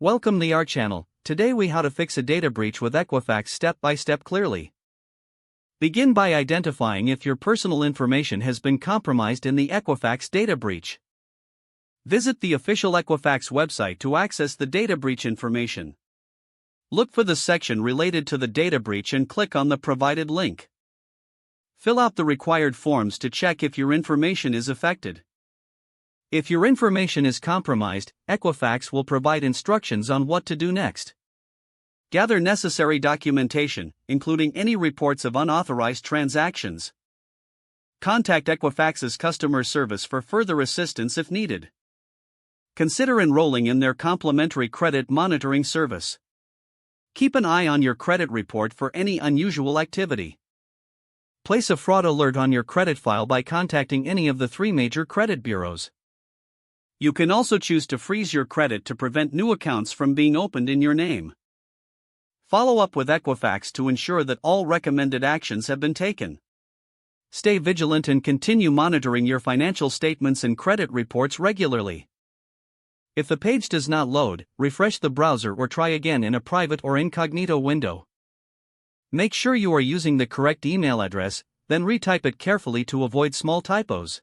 Welcome to our channel. Today we how to fix a data breach with Equifax step by step clearly. Begin by identifying if your personal information has been compromised in the Equifax data breach. Visit the official Equifax website to access the data breach information. Look for the section related to the data breach and click on the provided link. Fill out the required forms to check if your information is affected. If your information is compromised, Equifax will provide instructions on what to do next. Gather necessary documentation, including any reports of unauthorized transactions. Contact Equifax's customer service for further assistance if needed. Consider enrolling in their complimentary credit monitoring service. Keep an eye on your credit report for any unusual activity. Place a fraud alert on your credit file by contacting any of the 3 major credit bureaus. You can also choose to freeze your credit to prevent new accounts from being opened in your name. Follow up with Equifax to ensure that all recommended actions have been taken. Stay vigilant and continue monitoring your financial statements and credit reports regularly. If the page does not load, refresh the browser or try again in a private or incognito window. Make sure you are using the correct email address, then retype it carefully to avoid small typos.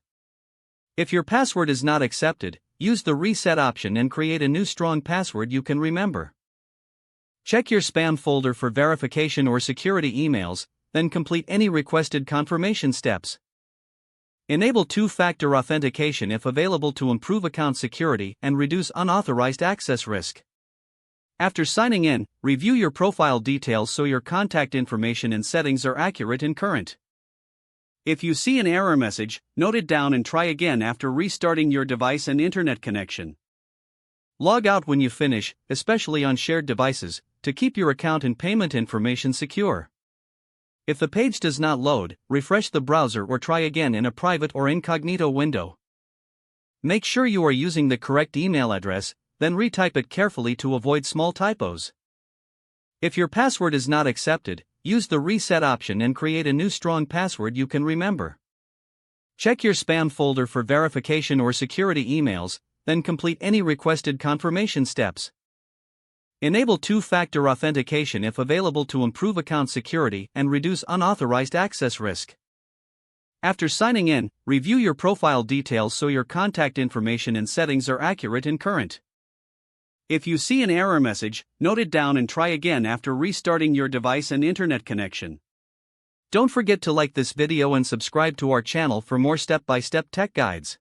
If your password is not accepted, use the reset option and create a new strong password you can remember. Check your spam folder for verification or security emails, then complete any requested confirmation steps. Enable two-factor authentication if available to improve account security and reduce unauthorized access risk. After signing in, review your profile details so your contact information and settings are accurate and current. If you see an error message, note it down and try again after restarting your device and internet connection. Log out when you finish, especially on shared devices, to keep your account and payment information secure. If the page does not load, refresh the browser or try again in a private or incognito window. Make sure you are using the correct email address, then retype it carefully to avoid small typos. If your password is not accepted, use the reset option and create a new strong password you can remember. Check your spam folder for verification or security emails, then complete any requested confirmation steps. Enable two-factor authentication if available to improve account security and reduce unauthorized access risk. After signing in, review your profile details so your contact information and settings are accurate and current. If you see an error message, note it down and try again after restarting your device and internet connection. Don't forget to like this video and subscribe to our channel for more step-by-step tech guides.